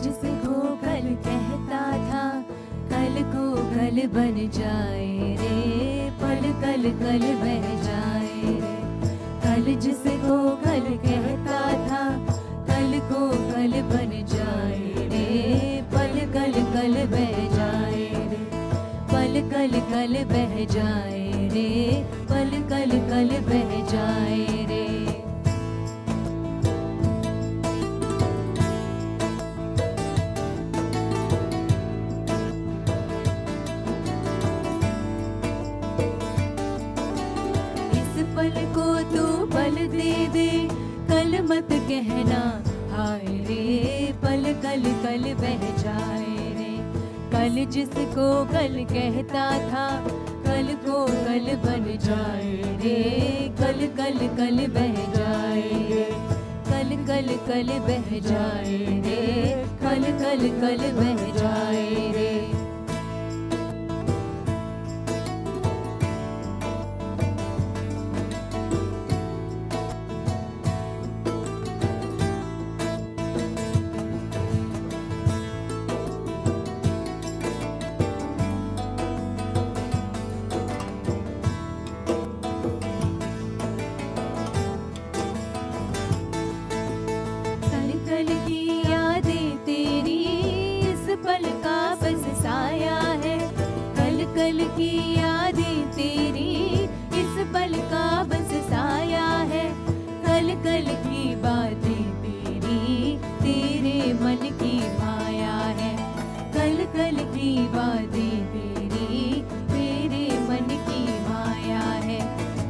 जिसको कल कहता था कल को कल बन जाए रे, पल कल कल बह जाए रे। कल जिसको कल कहता था कल को कल बन जाए रे, पल कल कल बह जाए रे, पल कल कल बह जाए रे, पल कल कल बह जाए रे। पल को तू पल दे दे, कल मत कहना हाय रे, पल कल कल बह जाए रे। कल जिसको कल कहता था कल को कल बन जाए रे, कल कल कल बह जाए रे, कल कल कल बह जाए रे, कल कल कल बह जाए रे। कल की यादें तेरी इस पल का बस साया है, कल कल की बातें तेरी तेरे मन की माया है, कल कल की बातें तेरी तेरे मन की माया है।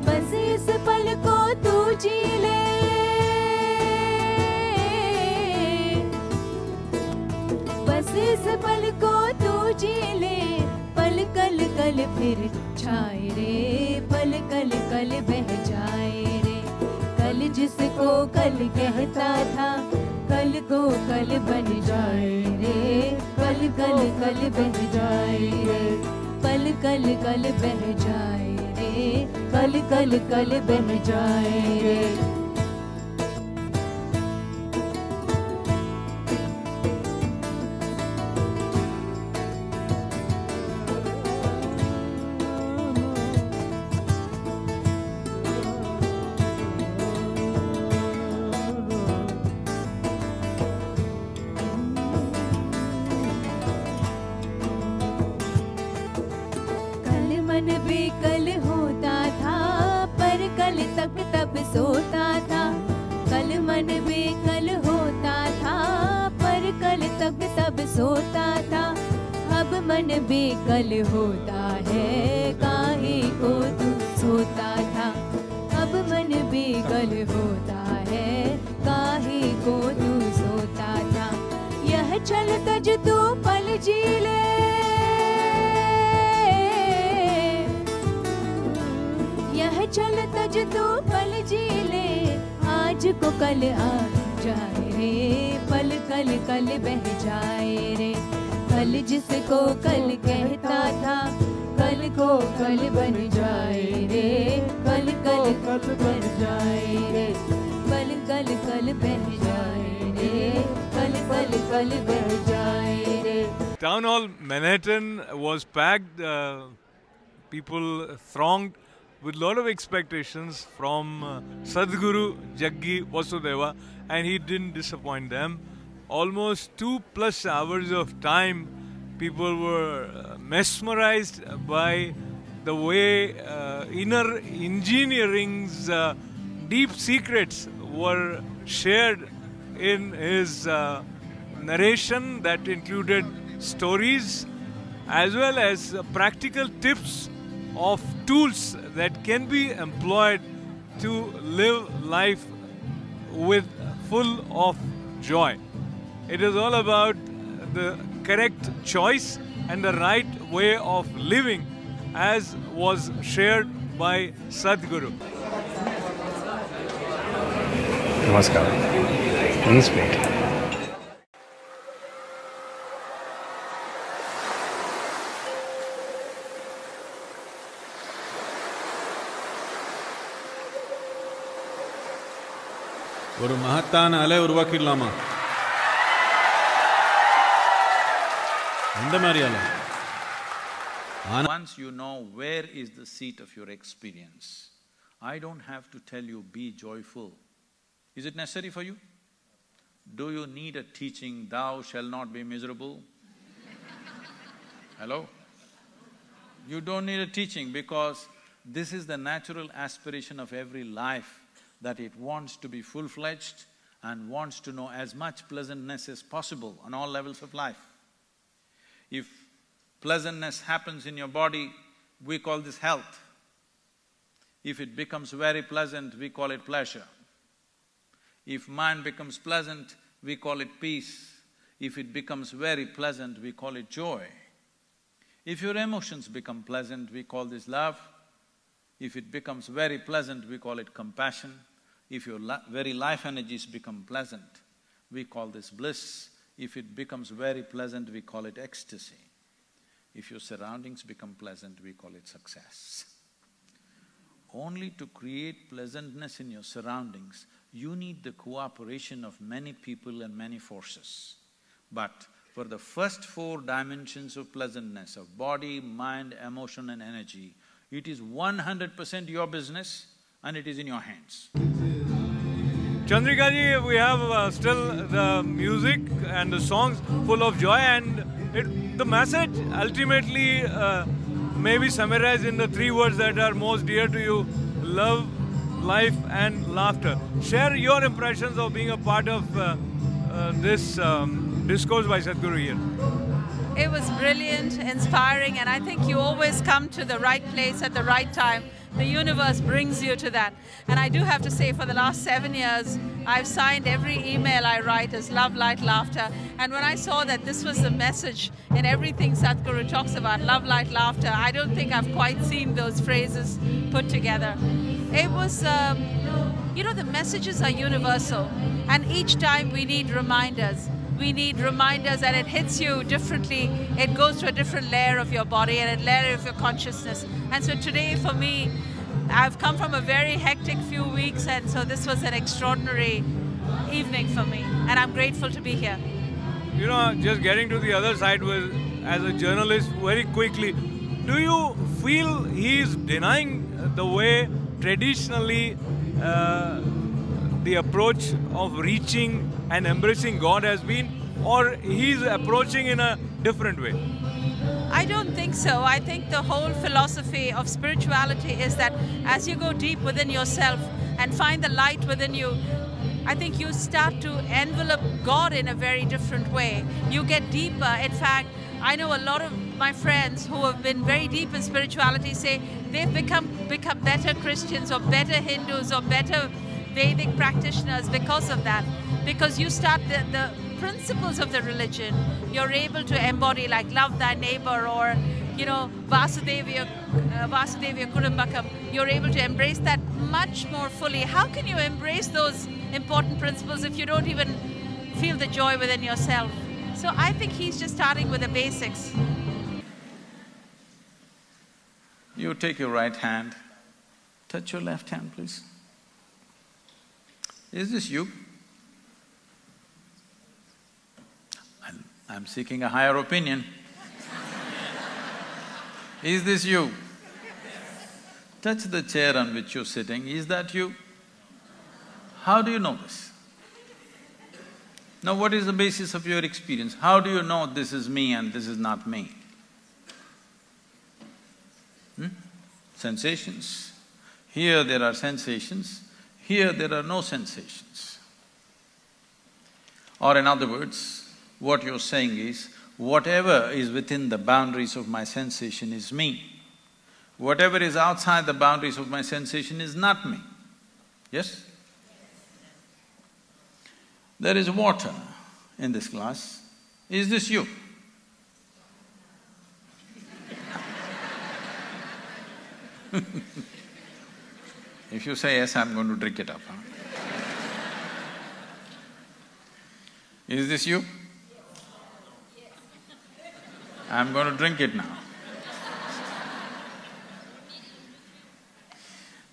बस इस पल को तू जी ले, बस इस पल को तू जी ले, पल कल कल फिर छाए रे, पल कल कल बह जाए रे। कल जिसको कल कहता था कल को कल बन जाए रे, पल कल कल बह जाए रे, पल कल कल बह जाए रे, पल कल कल बह जाए रे। मन बेकल होता था पर कल तक तब सोता था, कल मन बेकल होता था पर कल तक तब सोता था। अब मन बेकल होता है काहे को तू सोता था, अब मन बेकल होता है काहे को तू सोता था। यह चल तज तू पल जी ले, यह चल तज तू पल जी ले, आज को कल आ जाए रे, पल कल कल बह जाए रे। कल जिसको कल कहता था कल को कल बन जाए रे, पल कल कल बन जाए रे, पल कल कल बह जाए रे, पल कल कल बह जाए रे। Town Hall Manhattan was packed, people thronged with a lot of expectations from Sadhguru Jaggi Vasudeva, and he didn't disappoint them. Almost 2+ hours of time, people were mesmerized by the way inner engineering's deep secrets were shared in his narration that included stories as well as practical tips of tools that can be employed to live life with full of joy. It is all about the correct choice and the right way of living as was shared by Sadhguru. Namaskar. Please wait. ஒரு மகத்தான அலை உருவாக்கிடலாமா? எந்த மாதிரியால? Once you know where is the seat of your experience, I don't have to tell you, be joyful. Is it necessary for you? Do you need a teaching, thou shall not be miserable? Hello? You don't need a teaching because this is the natural aspiration of every life, that it wants to be full-fledged and wants to know as much pleasantness as possible on all levels of life. If pleasantness happens in your body, we call this health. If it becomes very pleasant, we call it pleasure. If mind becomes pleasant, we call it peace. If it becomes very pleasant, we call it joy. If your emotions become pleasant, we call this love. If it becomes very pleasant, we call it compassion. If your very life energies become pleasant, we call this bliss. If it becomes very pleasant, we call it ecstasy. If your surroundings become pleasant, we call it success. Only to create pleasantness in your surroundings, you need the cooperation of many people and many forces. But for the first four dimensions of pleasantness, of body, mind, emotion and energy, it is 100% your business and it is in your hands. Chandrika ji, we have still the music and the songs full of joy, and the message ultimately may be summarized in the three words that are most dear to you: love, life and laughter. Share your impressions of being a part of this discourse by Sadhguru here. It was brilliant, inspiring, and I think you always come to the right place at the right time. The universe brings you to that. And I do have to say, for the last 7 years, I've signed every email I write as love, light, laughter. And when I saw that this was the message in everything Sadhguru talks about, love, light, laughter, I don't think I've quite seen those phrases put together. It was, you know, the messages are universal, and each time we need reminders. We need reminders, and it hits you differently. It goes to a different layer of your body and a layer of your consciousness. And so today for me, I've come from a very hectic few weeks, and so this was an extraordinary evening for me, and I'm grateful to be here. You know, just getting to the other side with, as a journalist, very quickly, do you feel he's denying the way traditionally the approach of reaching and embracing God has been, or he's approaching in a different way? I don't think so. I think the whole philosophy of spirituality is that as you go deep within yourself and find the light within you, I think you start to envelop God in a very different way. You get deeper. In fact, I know a lot of my friends who have been very deep in spirituality say they've become better Christians or better Hindus or better Vedic practitioners because of that. Because you start the principles of the religion, you're able to embody, like love thy neighbor, or, you know, Vasudevya Kudumbakam. You're able to embrace that much more fully. How can you embrace those important principles if you don't even feel the joy within yourself? So I think he's just starting with the basics. You take your right hand, touch your left hand, please. Is this you? I'm seeking a higher opinion. Is this you? Touch the chair on which you're sitting, is that you? How do you know this? Now, what is the basis of your experience? How do you know this is me and this is not me? Sensations. Here there are sensations, here there are no sensations. Or in other words, what you're saying is, whatever is within the boundaries of my sensation is me. Whatever is outside the boundaries of my sensation is not me. Yes? There is water in this glass. Is this you? If you say yes, I'm going to drink it up, huh? Is this you? I'm going to drink it now.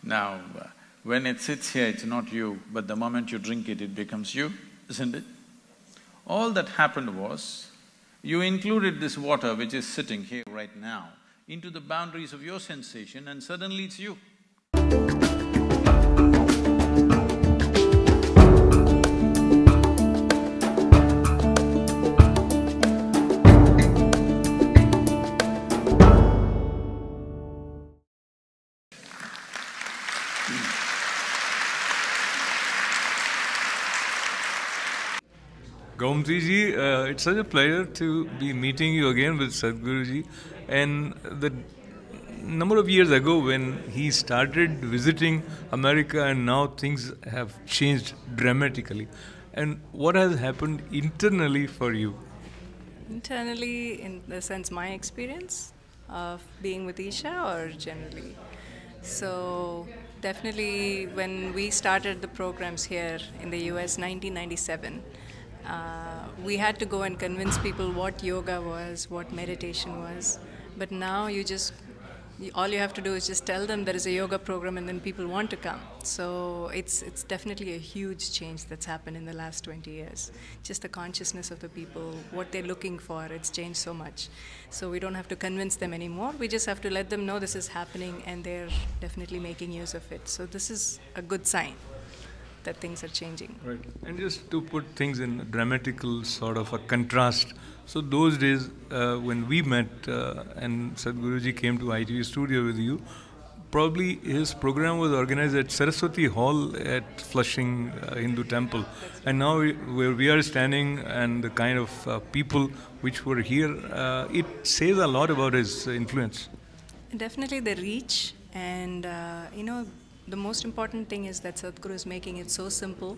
Now, when it sits here, it's not you, but the moment you drink it, it becomes you, isn't it? All that happened was, You included this water which is sitting here right now into the boundaries of your sensation and suddenly it's you. Gomti ji, it's such a pleasure to be meeting you again with Sadhguru ji. And the number of years ago when he started visiting America, and now things have changed dramatically. And what has happened internally for you? Internally, in the sense, my experience of being with Isha, or generally? So, definitely, when we started the programs here in the US, 1997, we had to go and convince people what yoga was, what meditation was. But now all you have to do is just tell them there is a yoga program, and then people want to come. So it's definitely a huge change that's happened in the last 20 years. Just the consciousness of the people, what they're looking for, it's changed so much. So we don't have to convince them anymore. We just have to let them know this is happening, and they're definitely making use of it. So this is a good sign that things are changing. Right. And just to put things in dramatical sort of a contrast, so those days when we met and Sadhguruji came to ITV studio with you, probably his program was organized at Saraswati Hall at Flushing Hindu Temple. And now where we are standing and the kind of people which were here, it says a lot about his influence. Definitely the reach, and the most important thing is that Sadhguru is making it so simple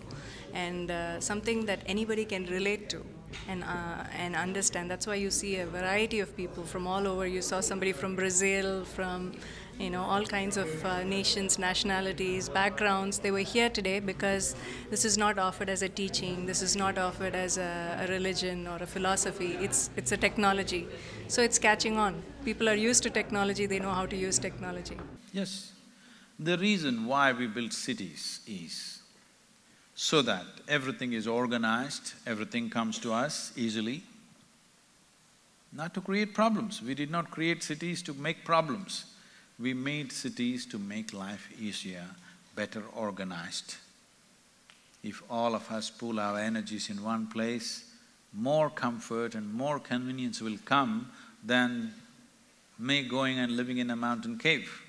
and something that anybody can relate to and understand. That's why you see a variety of people from all over. You saw somebody from Brazil, from all kinds of nations, nationalities, backgrounds. They were here today because this is not offered as a teaching. This is not offered as a religion or a philosophy. It's a technology. So it's catching on. People are used to technology. They know how to use technology. Yes. The reason why we build cities is so that everything is organized, everything comes to us easily, not to create problems. We did not create cities to make problems. We made cities to make life easier, better organized. If all of us pool our energies in one place, more comfort and more convenience will come than me going and living in a mountain cave.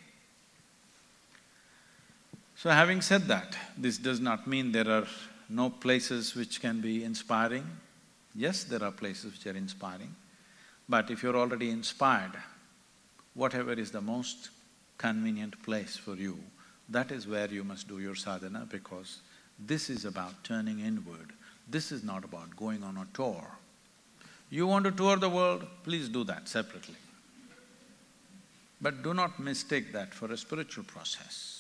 So having said that, this does not mean there are no places which can be inspiring. Yes, there are places which are inspiring, but if you're already inspired, whatever is the most convenient place for you, that is where you must do your sadhana, because this is about turning inward. This is not about going on a tour. You want to tour the world, please do that separately. But do not mistake that for a spiritual process.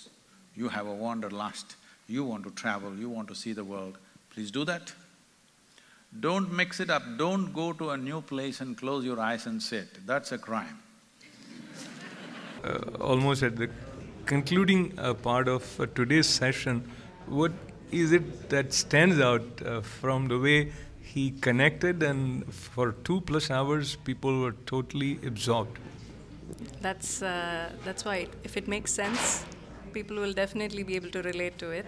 You have a wanderlust, you want to travel, you want to see the world, please do that. Don't mix it up, don't go to a new place and close your eyes and sit, that's a crime. Almost at the concluding part of today's session, what is it that stands out from the way he connected, and for 2+ hours people were totally absorbed? That's why, if it makes sense, people will definitely be able to relate to it.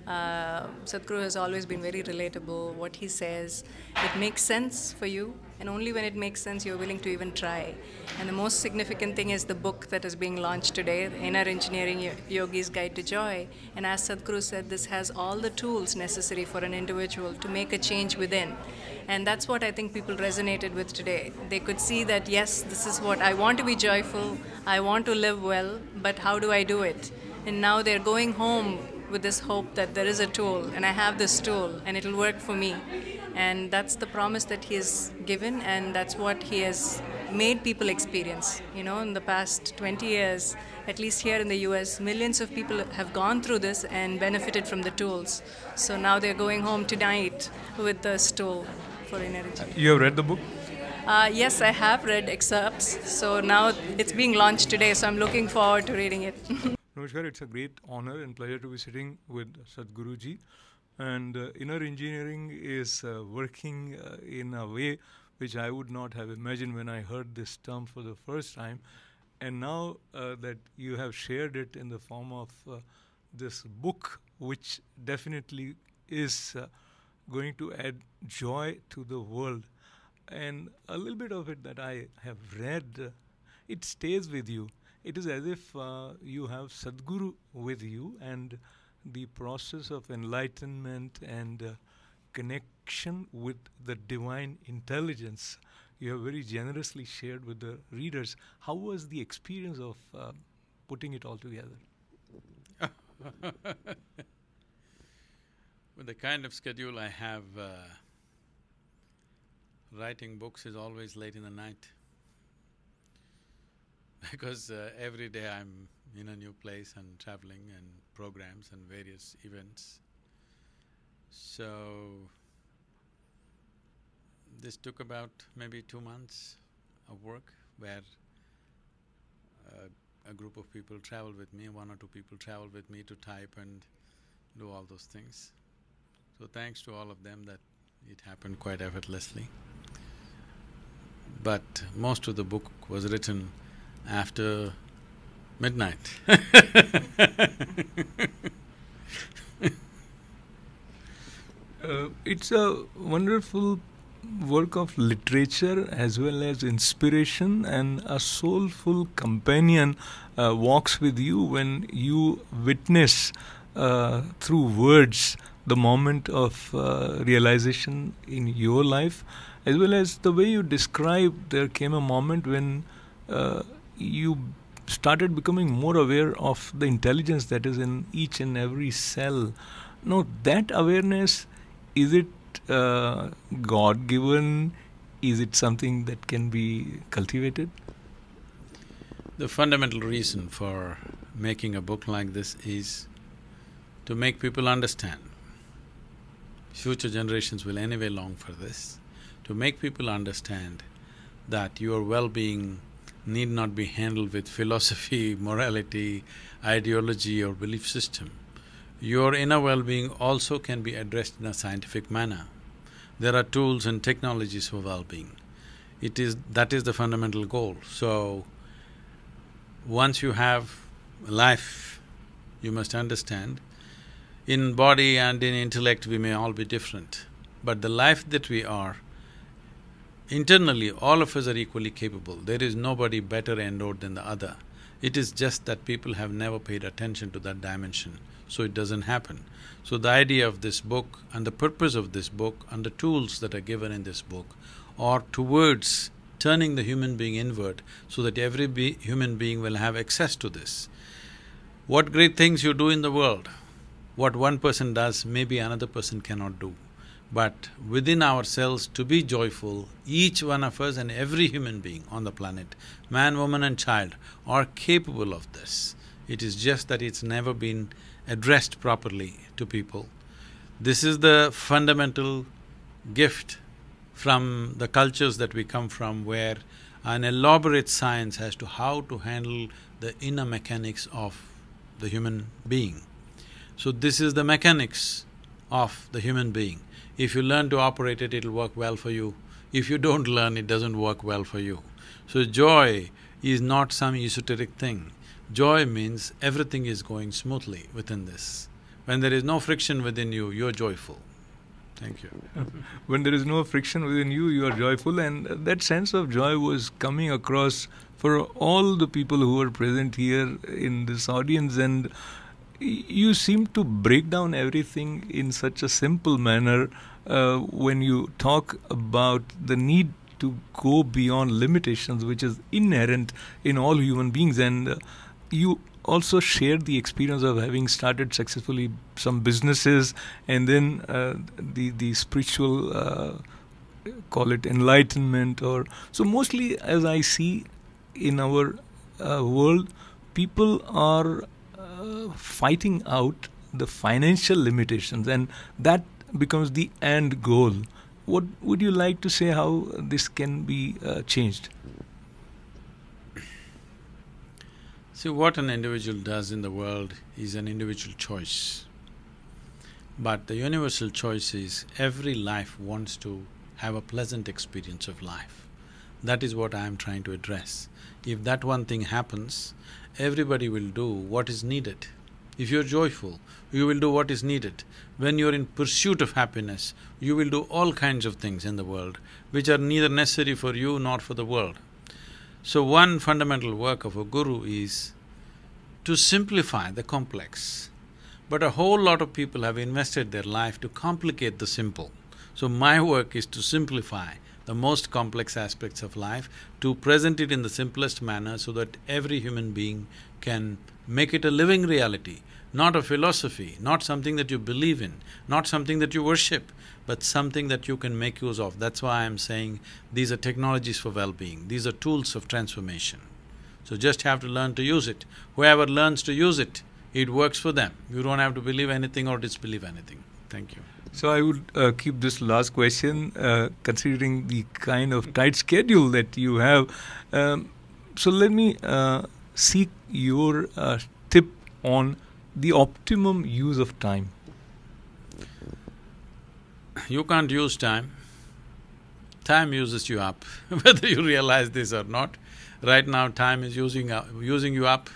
Sadhguru has always been very relatable. What he says, it makes sense for you, and only when it makes sense you're willing to even try. And the most significant thing is the book that is being launched today, Inner Engineering Yogi's Guide to Joy. And as Sadhguru said, this has all the tools necessary for an individual to make a change within. And that's what I think people resonated with today. They could see that, yes, this is what I want to be joyful, I want to live well, but how do I do it? And now they're going home with this hope that there is a tool, and I have this tool, and it'll work for me. And that's the promise that he has given, and that's what he has made people experience. In the past 20 years, at least here in the US, millions of people have gone through this and benefited from the tools. So now they're going home tonight with this tool for energy. You have read the book? Yes, I have read excerpts. So now it's being launched today, so I'm looking forward to reading it. Namaskar, it's a great honor and pleasure to be sitting with Sadhguruji. And Inner Engineering is working in a way which I would not have imagined when I heard this term for the first time. And now that you have shared it in the form of this book, which definitely is going to add joy to the world. And a little bit of it that I have read, it stays with you. It is as if you have Sadhguru with you, and the process of enlightenment and connection with the divine intelligence you have very generously shared with the readers. How was the experience of putting it all together? With the kind of schedule I have, writing books is always late in the night. Because every day I'm in a new place and traveling and programs and various events. So, this took about maybe 2 months of work where a group of people traveled with me, 1 or 2 people traveled with me to type and do all those things. So thanks to all of them that it happened quite effortlessly. But most of the book was written after midnight. It's a wonderful work of literature as well as inspiration, and a soulful companion walks with you when you witness through words the moment of realization in your life, as well as the way you describe. There came a moment when you started becoming more aware of the intelligence that is in each and every cell. Now that awareness, is it God-given? Is it something that can be cultivated? The fundamental reason for making a book like this is to make people understand. Future generations will anyway long for this. To make people understand that your well-being need not be handled with philosophy, morality, ideology or belief system. Your inner well-being also can be addressed in a scientific manner. There are tools and technologies for well-being. That is the fundamental goal. So, once you have life, you must understand, in body and in intellect we may all be different, but the life that we are, internally all of us are equally capable. There is nobody better endowed than the other. It is just that people have never paid attention to that dimension, so it doesn't happen. So the idea of this book and the purpose of this book and the tools that are given in this book are towards turning the human being inward so that every human being will have access to this. What great things you do in the world, what one person does, maybe another person cannot do. But within ourselves, to be joyful, each one of us and every human being on the planet, man, woman and child, are capable of this. It is just that it's never been addressed properly to people. This is the fundamental gift from the cultures that we come from, where an elaborate science as to how to handle the inner mechanics of the human being. So this is the mechanics of the human being. If you learn to operate it, it'll work well for you. If you don't learn, it doesn't work well for you. So joy is not some esoteric thing. Joy means everything is going smoothly within this. When there is no friction within you, you're joyful. Thank you. When there is no friction within you, you are joyful, and that sense of joy was coming across for all the people who were present here in this audience, and you seem to break down everything in such a simple manner when you talk about the need to go beyond limitations, which is inherent in all human beings. And you also shared the experience of having started successfully some businesses, and then the spiritual, call it enlightenment, or… So mostly, as I see in our world, people are fighting out the financial limitations, and that becomes the end goal. What would you like to say how this can be changed? See, what an individual does in the world is an individual choice. But the universal choice is every life wants to have a pleasant experience of life. That is what I am trying to address. If that one thing happens, everybody will do what is needed. If you're joyful, you will do what is needed. When you're in pursuit of happiness, you will do all kinds of things in the world which are neither necessary for you nor for the world. So one fundamental work of a guru is to simplify the complex. But a whole lot of people have invested their life to complicate the simple. So my work is to simplify the most complex aspects of life, to present it in the simplest manner so that every human being can make it a living reality, not a philosophy, not something that you believe in, not something that you worship, but something that you can make use of. That's why I'm saying these are technologies for well-being, these are tools of transformation. So just have to learn to use it. Whoever learns to use it, it works for them. You don't have to believe anything or disbelieve anything. Thank you. So I would keep this last question, considering the kind of tight schedule that you have. So let me seek your tip on the optimum use of time. You can't use time. Time uses you up, whether you realize this or not. Right now, time is using you up.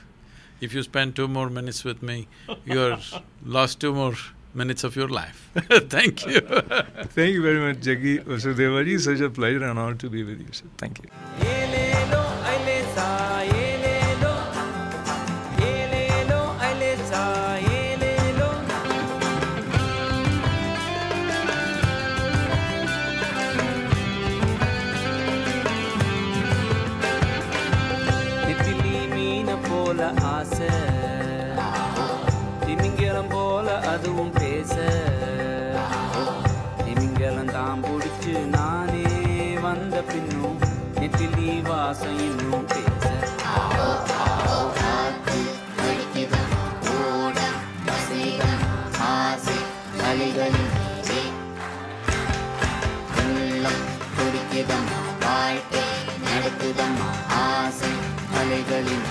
If you spend 2 more minutes with me, you're lost 2 more minutes of your life. Thank you. Thank you very much, Jaggi Vasudevaji. Such a pleasure and honor to be with you, sir. Thank you. அதுவும் பேச திமிங்கலந்தான் புடிச்சு நானே வந்த பின்னும் நெத்திலி வாசம் இன்னும் பேச அலைகளின் உள்ளம் துடிக்குதம் வாழ்க்கை நடக்குதம் ஆசை அலைகளின்